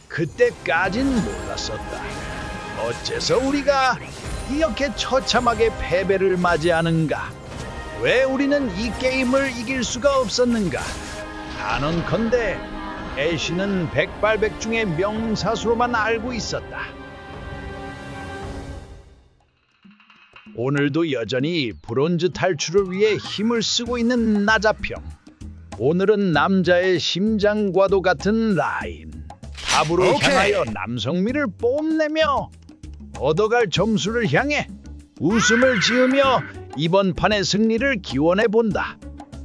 그때까진 몰랐었다. 어째서 우리가 이렇게 처참하게 패배를 맞이하는가? 왜 우리는 이 게임을 이길 수가 없었는가? 단언컨대 애쉬는 백발백중의 명사수로만 알고 있었다. 오늘도 여전히 브론즈 탈출을 위해 힘을 쓰고 있는 나자평. 오늘은 남자의 심장과도 같은 라인. 탑으로 향하여 남성미를 뽐내며 얻어갈 점수를 향해 웃음을 지으며 이번 판의 승리를 기원해본다.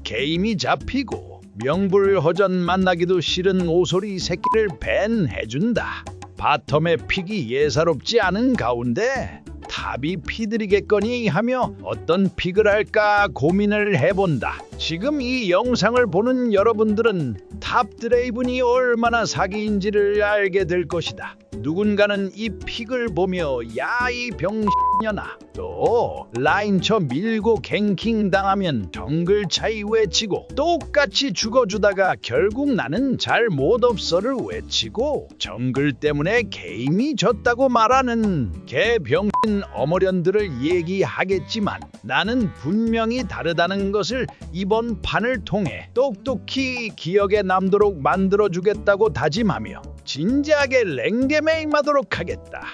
게임이 잡히고 명불허전 만나기도 싫은 오소리 새끼를 밴해준다. 바텀의 픽이 예사롭지 않은 가운데 탑이 피드리겠거니 하며 어떤 픽을 할까 고민을 해본다. 지금 이 영상을 보는 여러분들은 탑 드레이븐이 얼마나 사기인지를 알게 될 것이다. 누군가는 이 픽을 보며 야 이 병신년아, 또 라인쳐 밀고 갱킹 당하면 정글 차이 외치고 똑같이 죽어주다가 결국 나는 잘 못 없어를 외치고 정글 때문에 게임이 졌다고 말하는 개병신 어머련들을 얘기하겠지만 나는 분명히 다르다는 것을 이번 판을 통해 똑똑히 기억에 남도록 만들어주겠다고 다짐하며 진지하게 랭겜에 임하도록 하겠다.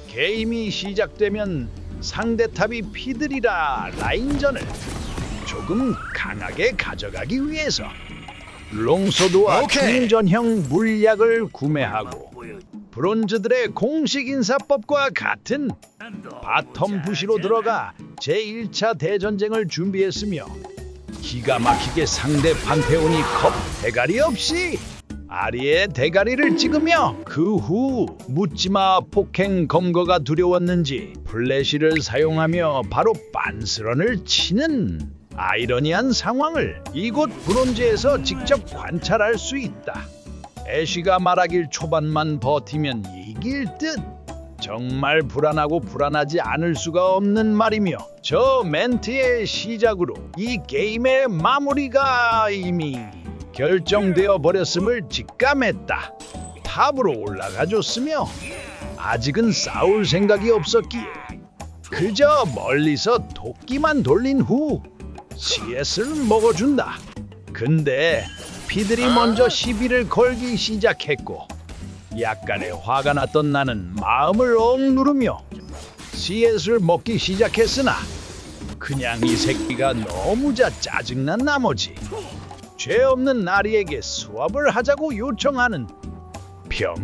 게임이 시작되면 상대탑이 피들이라 라인전을 조금 강하게 가져가기 위해서 롱소드와 충전형 물약을 구매하고 브론즈들의 공식 인사법과 같은 바텀 부시로 들어가 제1차 대전쟁을 준비했으며 기가 막히게 상대 판테온이 겁 대가리 없이 아리의 대가리를 찍으며 그 후 묻지마 폭행 검거가 두려웠는지 플래시를 사용하며 바로 빤스런을 치는 아이러니한 상황을 이곳 브론즈에서 직접 관찰할 수 있다. 애쉬가 말하길 초반만 버티면 이길 듯. 정말 불안하고 불안하지 않을 수가 없는 말이며 저 멘트의 시작으로 이 게임의 마무리가 이미 결정되어 버렸음을 직감했다. 탑으로 올라가줬으며 아직은 싸울 생각이 없었기에 그저 멀리서 도끼만 돌린 후 CS를 먹어준다. 근데 피들이 먼저 시비를 걸기 시작했고 약간의 화가 났던 나는 마음을 억누르며 CS를 먹기 시작했으나 그냥 이 새끼가 너무 짜증난 나머지 죄 없는 나리에게 수합을 하자고 요청하는 병.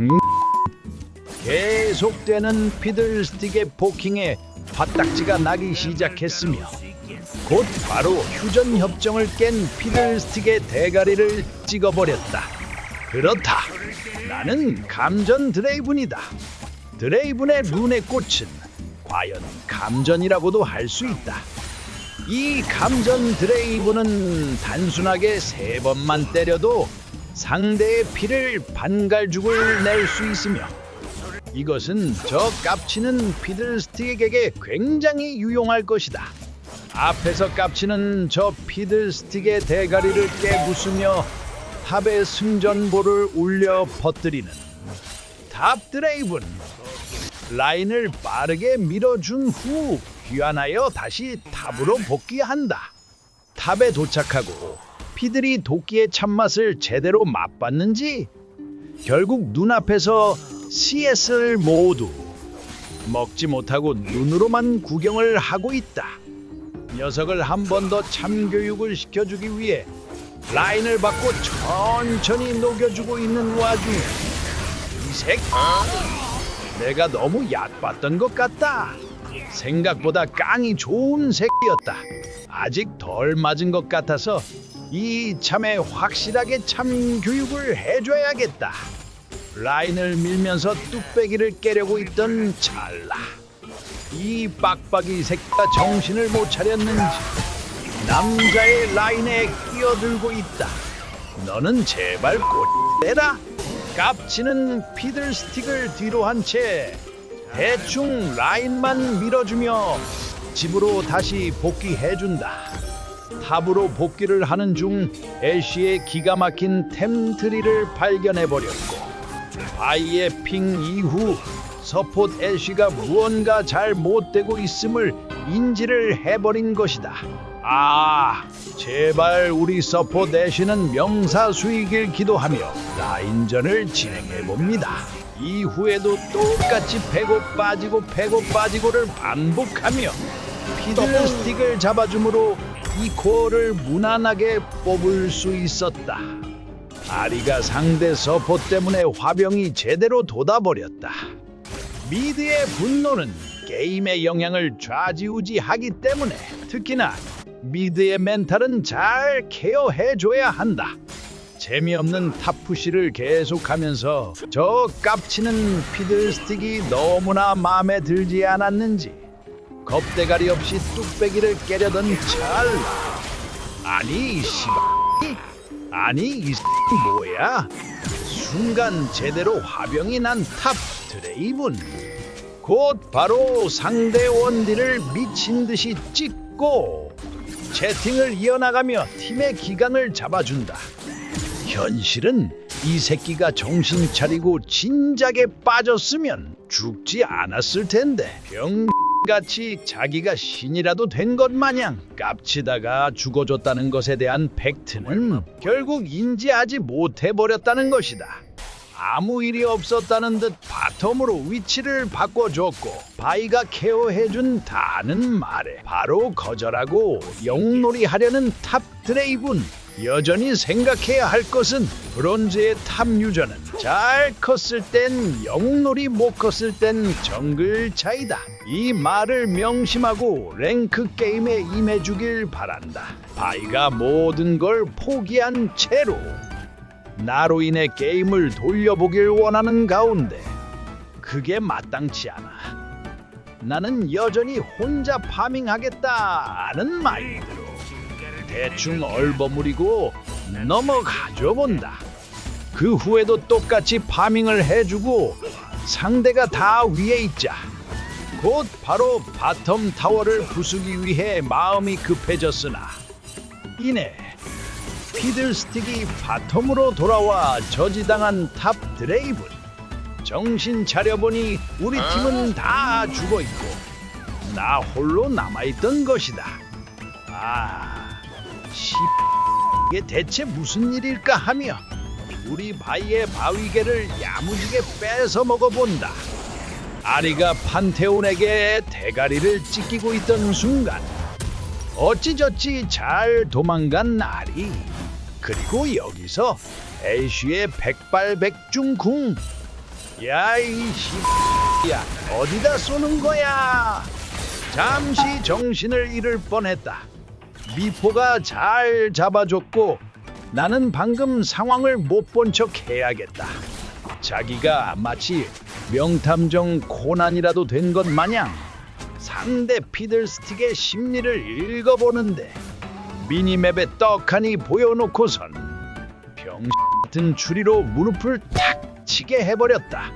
계속되는 피들스틱의 포킹에 화딱지가 나기 시작했으며 곧 바로 휴전 협정을 깬 피들스틱의 대가리를 찍어버렸다. 그렇다. 나는 감전 드레이븐이다. 드레이븐의 룬의 꽃은 과연 감전이라고도 할 수 있다. 이 감전 드레이븐은 단순하게 3번만 때려도 상대의 피를 반갈죽을 낼 수 있으며 이것은 저 깝치는 피들스틱에게 굉장히 유용할 것이다. 앞에서 깝치는 저 피들스틱의 대가리를 깨부수며 탑의 승전보를 울려 퍼뜨리는 탑 드레이븐. 라인을 빠르게 밀어준 후 귀환하여 다시 탑으로 복귀한다. 탑에 도착하고 피들이 도끼의 참맛을 제대로 맛봤는지 결국 눈앞에서 CS를 모두 먹지 못하고 눈으로만 구경을 하고 있다. 녀석을 한 번 더 참교육을 시켜주기 위해 라인을 받고 천천히 녹여주고 있는 와중에 이 새끼 내가 너무 얕봤던 것 같다. 생각보다 깡이 좋은 새끼였다. 아직 덜 맞은 것 같아서 이참에 확실하게 참교육을 해줘야겠다. 라인을 밀면서 뚝배기를 깨려고 있던 찰나 이 빡빡이 새끼가 정신을 못 차렸는지 남자의 라인에 끼어들고 있다. 너는 제발 꼴대라. 깝치는 피들스틱을 뒤로 한 채 대충 라인만 밀어주며 집으로 다시 복귀해준다. 탑으로 복귀를 하는 중 애쉬의 기가 막힌 템트리를 발견해버렸고 바이의 핑 이후 서폿 애쉬가 무언가 잘 못되고 있음을 인지를 해버린 것이다. 아, 제발 우리 서폿 애쉬는 명사수이길 기도하며 라인전을 진행해봅니다. 이후에도 똑같이 패고 빠지고를 반복하며 피들스틱을 잡아줌으로 이 코어를 무난하게 뽑을 수 있었다. 아리가 상대 서폿 때문에 화병이 제대로 돋아버렸다. 미드의 분노는 게임의 영향을 좌지우지하기 때문에 특히나 미드의 멘탈은 잘 케어해줘야 한다. 재미없는 탑푸시를 계속하면서 저 깝치는 피들스틱이 너무나 마음에 들지 않았는지 겁대가리 없이 뚝배기를 깨려던 찰나. 아니 아니 이 뭐야? 순간 제대로 화병이 난 탑 드레이븐. 곧 바로 상대 원딜을 미친듯이 찍고 채팅을 이어나가며 팀의 기강을 잡아준다. 현실은 이 새끼가 정신 차리고 진작에 빠졌으면 죽지 않았을 텐데 병같이 자기가 신이라도 된 것 마냥 깝치다가 죽어줬다는 것에 대한 팩트는 결국 인지하지 못해버렸다는 것이다. 아무 일이 없었다는 듯 바텀으로 위치를 바꿔줬고 바이가 케어해준 다는 말에 바로 거절하고 영웅놀이 하려는 탑 드레이븐. 여전히 생각해야 할 것은 브론즈의 탑 유저는 잘 컸을 땐 영웅놀이 못 컸을 땐 정글 차이다. 이 말을 명심하고 랭크 게임에 임해주길 바란다. 바이가 모든 걸 포기한 채로 나로 인해 게임을 돌려보길 원하는 가운데 그게 마땅치 않아. 나는 여전히 혼자 파밍하겠다는 마인드로 대충 얼버무리고 넘어가줘 본다. 그 후에도 똑같이 파밍을 해주고 상대가 다 위에 있자 곧 바로 바텀 타워를 부수기 위해 마음이 급해졌으나 이내 피들스틱이 바텀으로 돌아와 저지당한 탑 드레이븐. 정신 차려보니 우리 팀은 다 죽어있고 나 홀로 남아있던 것이다. 이게 대체 무슨 일일까 하며 우리 바이의 바위개를 야무지게 뺏어 먹어본다. 아리가 판테온에게 대가리를 찢기고 있던 순간 어찌저찌 잘 도망간 아리. 그리고 여기서 애쉬의 백발백중궁. 야이 씨야, 어디다 쏘는 거야? 잠시 정신을 잃을 뻔했다. 미포가 잘 잡아줬고 나는 방금 상황을 못 본 척 해야겠다. 자기가 마치 명탐정 코난이라도 된 것 마냥 상대 피들스틱의 심리를 읽어보는데 미니맵에 떡하니 보여놓고선 병 같은 추리로 무릎을 탁 치게 해버렸다.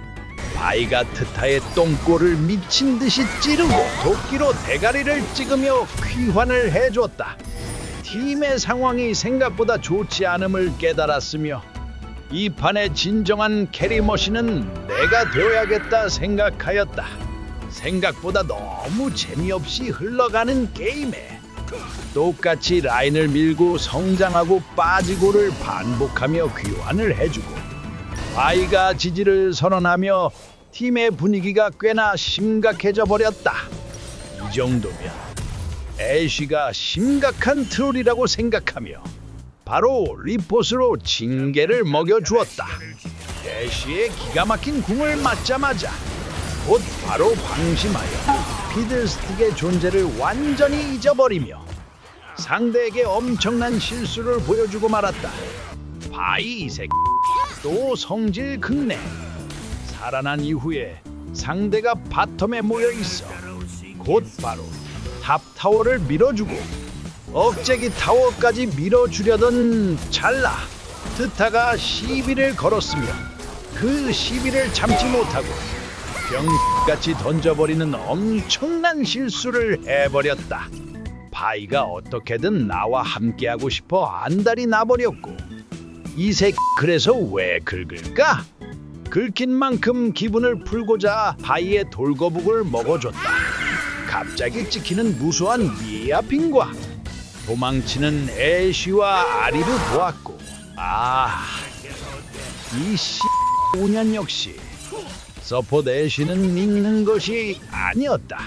바이가 트타의 똥꼬를 미친듯이 찌르고 도끼로 대가리를 찍으며 귀환을 해줬다. 팀의 상황이 생각보다 좋지 않음을 깨달았으며 이 판의 진정한 캐리머신은 내가 되어야겠다 생각하였다. 생각보다 너무 재미없이 흘러가는 게임에 똑같이 라인을 밀고 성장하고 빠지고를 반복하며 귀환을 해주고 바이가 지지를 선언하며 팀의 분위기가 꽤나 심각해져 버렸다. 이 정도면 애쉬가 심각한 트롤이라고 생각하며 바로 리포스로 징계를 먹여주었다. 애쉬의 기가 막힌 궁을 맞자마자 곧 바로 방심하여 피들스틱의 존재를 완전히 잊어버리며 상대에게 엄청난 실수를 보여주고 말았다. 바이 이 새끼 또 성질 극내. 살아난 이후에 상대가 바텀에 모여있어 곧 바로 탑 타워를 밀어주고 억제기 타워까지 밀어주려던 찰나 트타가 시비를 걸었으며 그 시비를 참지 못하고 병같이 던져버리는 엄청난 실수를 해버렸다. 바이가 어떻게든 나와 함께하고 싶어 안달이 나버렸고 이 새끼 그래서 왜 긁을까? 긁힌 만큼 기분을 풀고자 바위의 돌거북을 먹어줬다. 갑자기 찍히는 무수한 미아핑과 도망치는 애쉬와 아리를 보았고, 이 운연 역시 서포트 애쉬는 믿는 것이 아니었다.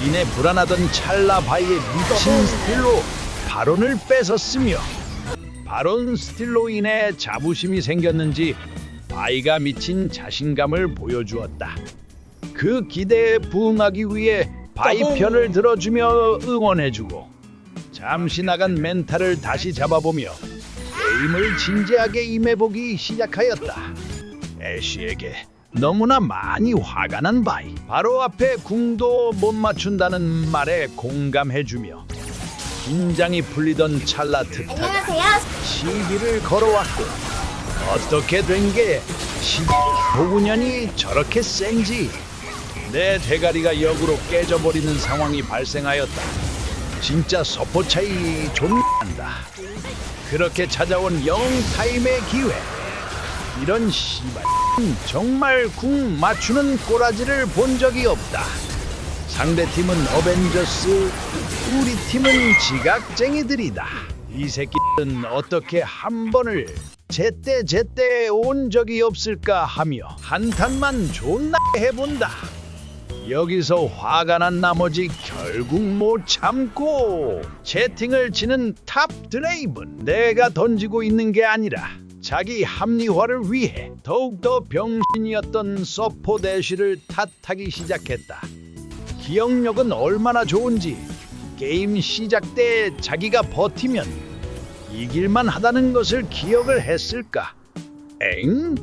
이내 불안하던 찰나 바위의 미친 스틸로 바론을 뺏었으며, 바론 스틸로 인해 자부심이 생겼는지 바위가 미친 자신감을 보여주었다. 그 기대에 부응하기 위해 바위 편을 들어주며 응원해주고, 잠시 나간 멘탈을 다시 잡아보며 게임을 진지하게 임해보기 시작하였다. 애쉬에게 너무나 많이 화가 난 바위, 바로 앞에 궁도 못 맞춘다는 말에 공감해주며 긴장이 풀리던 찰나 특타가 시비를 걸어왔고, 어떻게 된 게 도구년이 저렇게 센지 내 대가리가 역으로 깨져버리는 상황이 발생하였다. 진짜 서포 차이 존난다. 그렇게 찾아온 영타임의 기회. 이런 씨발 정말 궁 맞추는 꼬라지를 본 적이 없다. 상대팀은 어벤져스, 우리 팀은 지각쟁이들이다. 이 새끼들은 어떻게 한 번을 제때 온 적이 없을까 하며 한탄만 존나 해본다. 여기서 화가 난 나머지 결국 못 참고 채팅을 치는 탑 드레이븐. 내가 던지고 있는 게 아니라 자기 합리화를 위해 더욱더 병신이었던 서포 대시를 탓하기 시작했다. 기억력은 얼마나 좋은지 게임 시작 때 자기가 버티면 이길만 하다는 것을 기억을 했을까? 엥?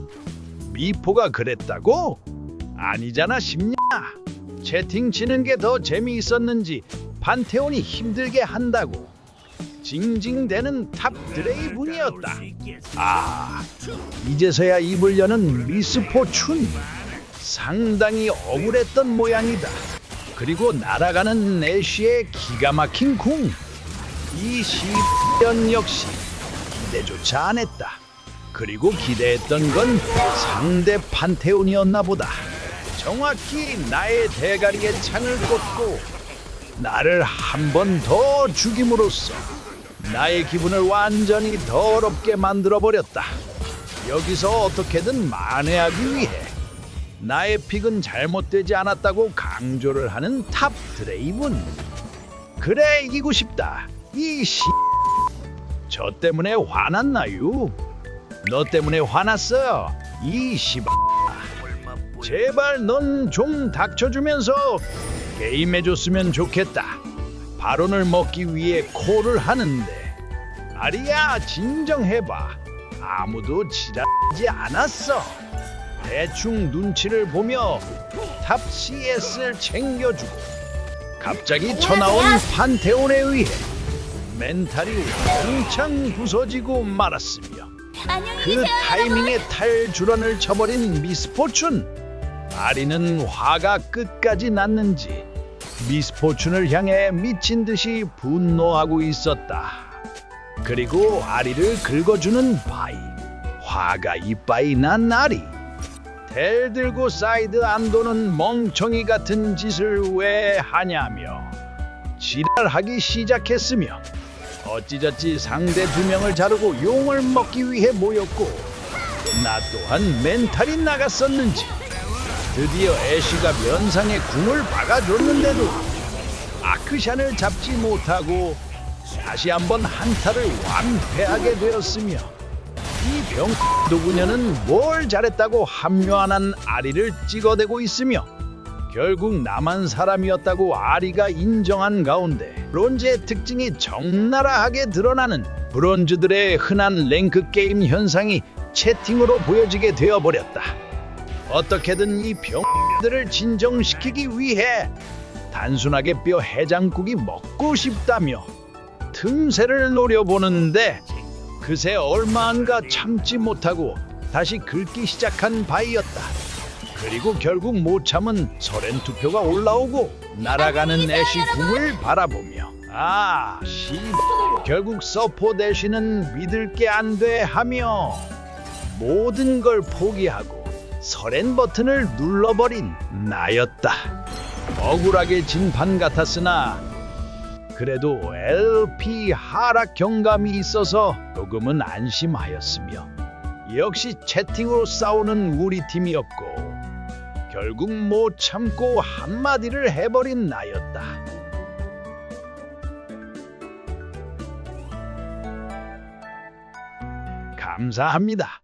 미포가 그랬다고? 아니잖아 싶냐? 채팅 치는 게 더 재미있었는지 판테온이 힘들게 한다고 징징대는 탑 드레이븐이었다. 이제서야 입을 여는 미스포춘. 상당히 억울했던 모양이다. 그리고 날아가는 애쉬의 기가 막힌 궁. 이 시연 역시 기대조차 안 했다. 그리고 기대했던 건 상대 판테온이었나 보다. 정확히 나의 대가리에 창을 꽂고 나를 한 번 더 죽임으로써 나의 기분을 완전히 더럽게 만들어버렸다. 여기서 어떻게든 만회하기 위해 나의 픽은 잘못되지 않았다고 강조를 하는 탑 드레이븐. 그래, 이기고 싶다. 저 때문에 화났나요? 너 때문에 화났어. 제발 넌 좀 닥쳐주면서 게임해줬으면 좋겠다. 바론을 먹기 위해 콜을 하는데 아리야, 진정해봐. 아무도 지랄하지 않았어. 대충 눈치를 보며 탑 CS를 챙겨주고 갑자기 쳐나온 판테온에 의해 멘탈이 왕창 부서지고 말았으며, 그 타이밍에 탈주런을 쳐버린 미스포춘. 아리는 화가 끝까지 났는지 미스포춘을 향해 미친 듯이 분노하고 있었다. 그리고 아리를 긁어주는 바이. 화가 이빠이 난 아리. 델 들고 사이드 안 도는 멍청이 같은 짓을 왜 하냐며 지랄하기 시작했으며, 어찌저찌 상대 2명을 자르고 용을 먹기 위해 모였고, 나 또한 멘탈이 나갔었는지 드디어 애쉬가 면상에 궁을 박아줬는데도 아크샨을 잡지 못하고 다시 한번 한타를 완패하게 되었으며, 이 병도구녀는 뭘 잘했다고 합류 안 한 아리를 찍어대고 있으며, 결국 나만 사람이었다고 아리가 인정한 가운데 브론즈의 특징이 적나라하게 드러나는 브론즈들의 흔한 랭크 게임 현상이 채팅으로 보여지게 되어버렸다. 어떻게든 이 병들을 진정시키기 위해 단순하게 뼈 해장국이 먹고 싶다며 틈새를 노려보는데, 그새 얼마 안가 참지 못하고 다시 긁기 시작한 바이였다. 그리고 결국 못 참은 서렌 투표가 올라오고 날아가는 애쉬 궁을 바라보며 결국 서포 애쉬는 믿을 게 안 돼 하며 모든 걸 포기하고 서렌 버튼을 눌러버린 나였다. 억울하게 진 판 같았으나 그래도 LP 하락 경감이 있어서 조금은 안심하였으며 역시 채팅으로 싸우는 우리 팀이었고 결국 못 참고 한마디를 해버린 나였다. 감사합니다.